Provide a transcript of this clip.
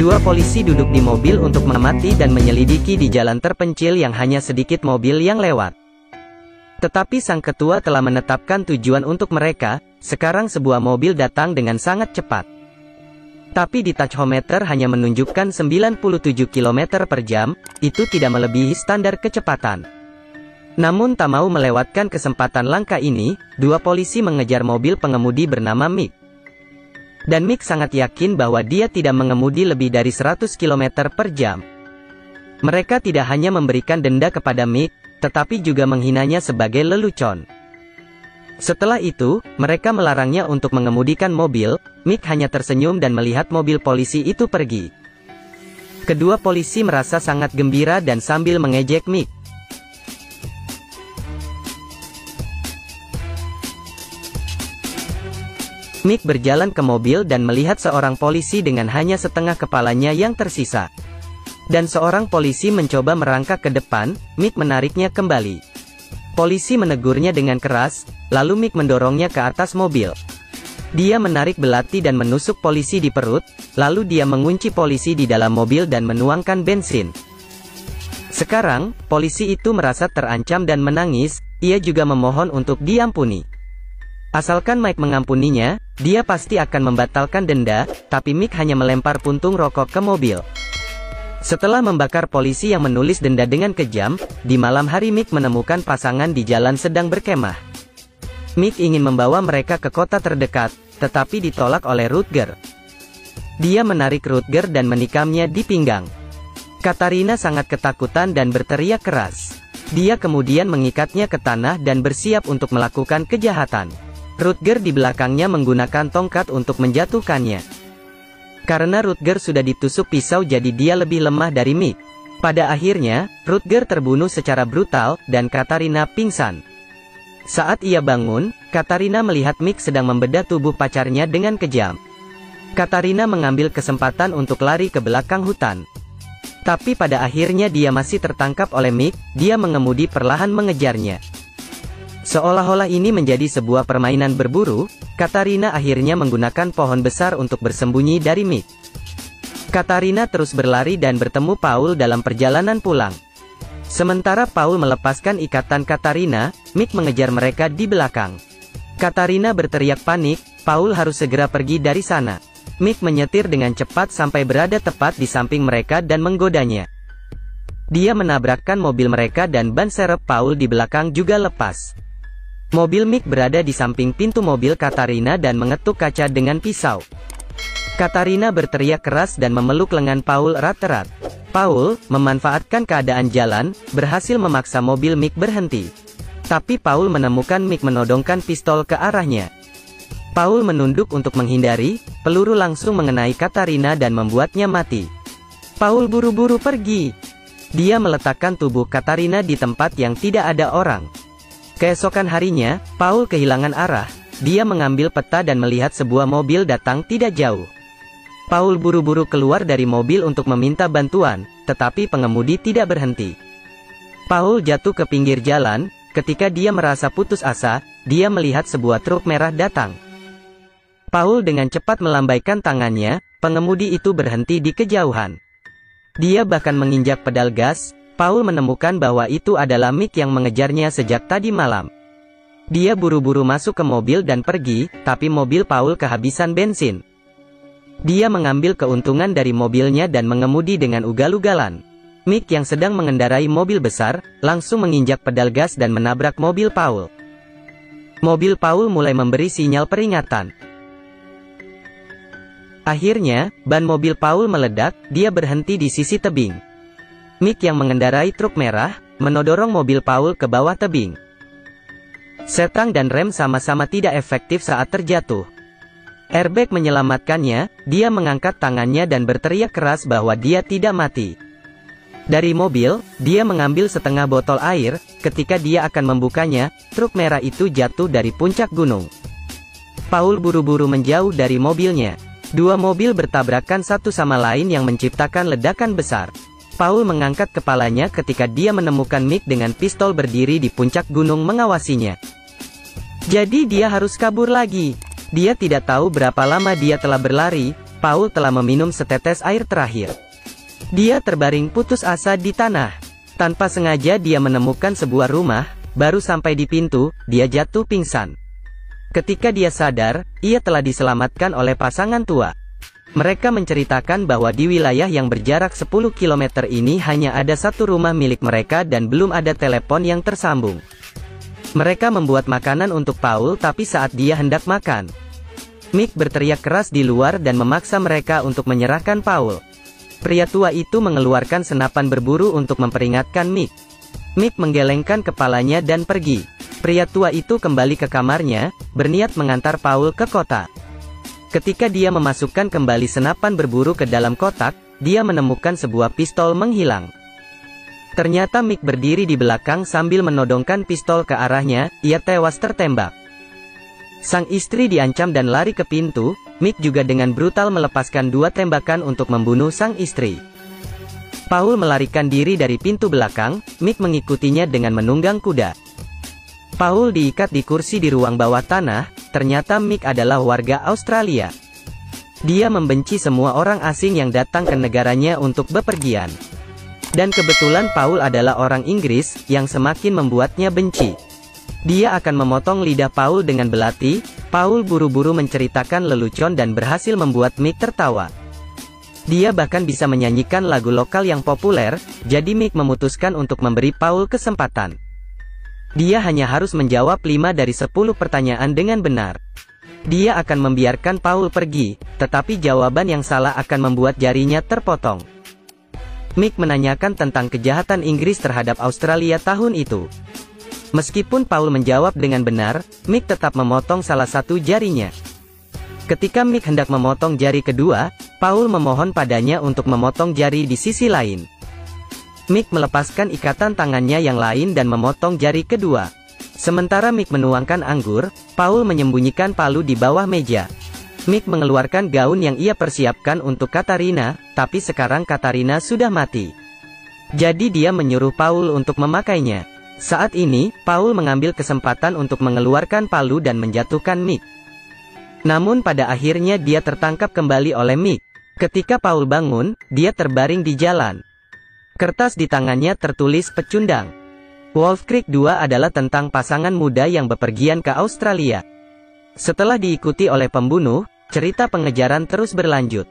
Dua polisi duduk di mobil untuk mengamati dan menyelidiki di jalan terpencil yang hanya sedikit mobil yang lewat. Tetapi sang ketua telah menetapkan tujuan untuk mereka. Sekarang sebuah mobil datang dengan sangat cepat. Tapi di tachometer hanya menunjukkan 97 km per jam, itu tidak melebihi standar kecepatan. Namun tak mau melewatkan kesempatan langka ini, dua polisi mengejar mobil pengemudi bernama Mick. Dan Mick sangat yakin bahwa dia tidak mengemudi lebih dari 100 km per jam. Mereka tidak hanya memberikan denda kepada Mick, tetapi juga menghinanya sebagai lelucon. Setelah itu, mereka melarangnya untuk mengemudikan mobil. Mick hanya tersenyum dan melihat mobil polisi itu pergi. Kedua polisi merasa sangat gembira dan sambil mengejek Mick. Mick berjalan ke mobil dan melihat seorang polisi dengan hanya setengah kepalanya yang tersisa. Dan seorang polisi mencoba merangkak ke depan. Mick menariknya kembali. Polisi menegurnya dengan keras, lalu Mick mendorongnya ke atas mobil. Dia menarik belati dan menusuk polisi di perut, lalu dia mengunci polisi di dalam mobil dan menuangkan bensin. Sekarang, polisi itu merasa terancam dan menangis. Ia juga memohon untuk diampuni. Asalkan Mike mengampuninya, dia pasti akan membatalkan denda, tapi Mick hanya melempar puntung rokok ke mobil. Setelah membakar polisi yang menulis denda dengan kejam, di malam hari Mick menemukan pasangan di jalan sedang berkemah. Mick ingin membawa mereka ke kota terdekat, tetapi ditolak oleh Rutger. Dia menarik Rutger dan menikamnya di pinggang. Katarina sangat ketakutan dan berteriak keras. Dia kemudian mengikatnya ke tanah dan bersiap untuk melakukan kejahatan. Rutger di belakangnya menggunakan tongkat untuk menjatuhkannya. Karena Rutger sudah ditusuk pisau jadi dia lebih lemah dari Mick. Pada akhirnya, Rutger terbunuh secara brutal, dan Katarina pingsan. Saat ia bangun, Katarina melihat Mick sedang membedah tubuh pacarnya dengan kejam. Katarina mengambil kesempatan untuk lari ke belakang hutan. Tapi pada akhirnya dia masih tertangkap oleh Mick. Dia mengemudi perlahan mengejarnya. Seolah-olah ini menjadi sebuah permainan berburu, Katarina akhirnya menggunakan pohon besar untuk bersembunyi dari Mick. Katarina terus berlari dan bertemu Paul dalam perjalanan pulang. Sementara Paul melepaskan ikatan Katarina, Mick mengejar mereka di belakang. Katarina berteriak panik, Paul harus segera pergi dari sana. Mick menyetir dengan cepat sampai berada tepat di samping mereka dan menggodanya. Dia menabrakkan mobil mereka dan ban serep Paul di belakang juga lepas. Mobil Mick berada di samping pintu mobil Katarina dan mengetuk kaca dengan pisau. Katarina berteriak keras dan memeluk lengan Paul erat-erat. Paul, memanfaatkan keadaan jalan, berhasil memaksa mobil Mick berhenti. Tapi Paul menemukan Mick menodongkan pistol ke arahnya. Paul menunduk untuk menghindari, peluru langsung mengenai Katarina dan membuatnya mati. Paul buru-buru pergi. Dia meletakkan tubuh Katarina di tempat yang tidak ada orang. Keesokan harinya, Paul kehilangan arah. Dia mengambil peta dan melihat sebuah mobil datang tidak jauh. Paul buru-buru keluar dari mobil untuk meminta bantuan, tetapi pengemudi tidak berhenti. Paul jatuh ke pinggir jalan. Ketika dia merasa putus asa, dia melihat sebuah truk merah datang. Paul dengan cepat melambaikan tangannya. Pengemudi itu berhenti di kejauhan. Dia bahkan menginjak pedal gas. Paul menemukan bahwa itu adalah Mick yang mengejarnya sejak tadi malam. Dia buru-buru masuk ke mobil dan pergi, tapi mobil Paul kehabisan bensin. Dia mengambil keuntungan dari mobilnya dan mengemudi dengan ugal-ugalan. Mick yang sedang mengendarai mobil besar, langsung menginjak pedal gas dan menabrak mobil Paul. Mobil Paul mulai memberi sinyal peringatan. Akhirnya, ban mobil Paul meledak. Dia berhenti di sisi tebing. Mick yang mengendarai truk merah, menodorong mobil Paul ke bawah tebing. Setang dan rem sama-sama tidak efektif saat terjatuh. Airbag menyelamatkannya. Dia mengangkat tangannya dan berteriak keras bahwa dia tidak mati. Dari mobil, dia mengambil setengah botol air. Ketika dia akan membukanya, truk merah itu jatuh dari puncak gunung. Paul buru-buru menjauh dari mobilnya. Dua mobil bertabrakan satu sama lain yang menciptakan ledakan besar. Paul mengangkat kepalanya ketika dia menemukan Mick dengan pistol berdiri di puncak gunung mengawasinya. Jadi dia harus kabur lagi. Dia tidak tahu berapa lama dia telah berlari. Paul telah meminum setetes air terakhir. Dia terbaring putus asa di tanah. Tanpa sengaja dia menemukan sebuah rumah. Baru sampai di pintu, dia jatuh pingsan. Ketika dia sadar, ia telah diselamatkan oleh pasangan tua. Mereka menceritakan bahwa di wilayah yang berjarak 10 km ini hanya ada satu rumah milik mereka dan belum ada telepon yang tersambung. Mereka membuat makanan untuk Paul tapi saat dia hendak makan, Mick berteriak keras di luar dan memaksa mereka untuk menyerahkan Paul. Pria tua itu mengeluarkan senapan berburu untuk memperingatkan Mick. Mick menggelengkan kepalanya dan pergi. Pria tua itu kembali ke kamarnya, berniat mengantar Paul ke kota. Ketika dia memasukkan kembali senapan berburu ke dalam kotak, dia menemukan sebuah pistol menghilang. Ternyata Mick berdiri di belakang sambil menodongkan pistol ke arahnya, ia tewas tertembak. Sang istri diancam dan lari ke pintu. Mick juga dengan brutal melepaskan 2 tembakan untuk membunuh sang istri. Paul melarikan diri dari pintu belakang, Mick mengikutinya dengan menunggang kuda. Paul diikat di kursi di ruang bawah tanah. Ternyata Mick adalah warga Australia. Dia membenci semua orang asing yang datang ke negaranya untuk bepergian. Dan kebetulan Paul adalah orang Inggris, yang semakin membuatnya benci. Dia akan memotong lidah Paul dengan belati. Paul buru-buru menceritakan lelucon dan berhasil membuat Mick tertawa. Dia bahkan bisa menyanyikan lagu lokal yang populer, jadi Mick memutuskan untuk memberi Paul kesempatan. Dia hanya harus menjawab 5 dari 10 pertanyaan dengan benar. Dia akan membiarkan Paul pergi, tetapi jawaban yang salah akan membuat jarinya terpotong. Mick menanyakan tentang kejahatan Inggris terhadap Australia tahun itu. Meskipun Paul menjawab dengan benar, Mick tetap memotong salah satu jarinya. Ketika Mick hendak memotong jari kedua, Paul memohon padanya untuk memotong jari di sisi lain. Mick melepaskan ikatan tangannya yang lain dan memotong jari kedua. Sementara Mick menuangkan anggur, Paul menyembunyikan palu di bawah meja. Mick mengeluarkan gaun yang ia persiapkan untuk Katarina, tapi sekarang Katarina sudah mati. Jadi dia menyuruh Paul untuk memakainya. Saat ini, Paul mengambil kesempatan untuk mengeluarkan palu dan menjatuhkan Mick. Namun pada akhirnya dia tertangkap kembali oleh Mick. Ketika Paul bangun, dia terbaring di jalan. Kertas di tangannya tertulis pecundang. Wolf Creek 2 adalah tentang pasangan muda yang bepergian ke Australia. Setelah diikuti oleh pembunuh, cerita pengejaran terus berlanjut.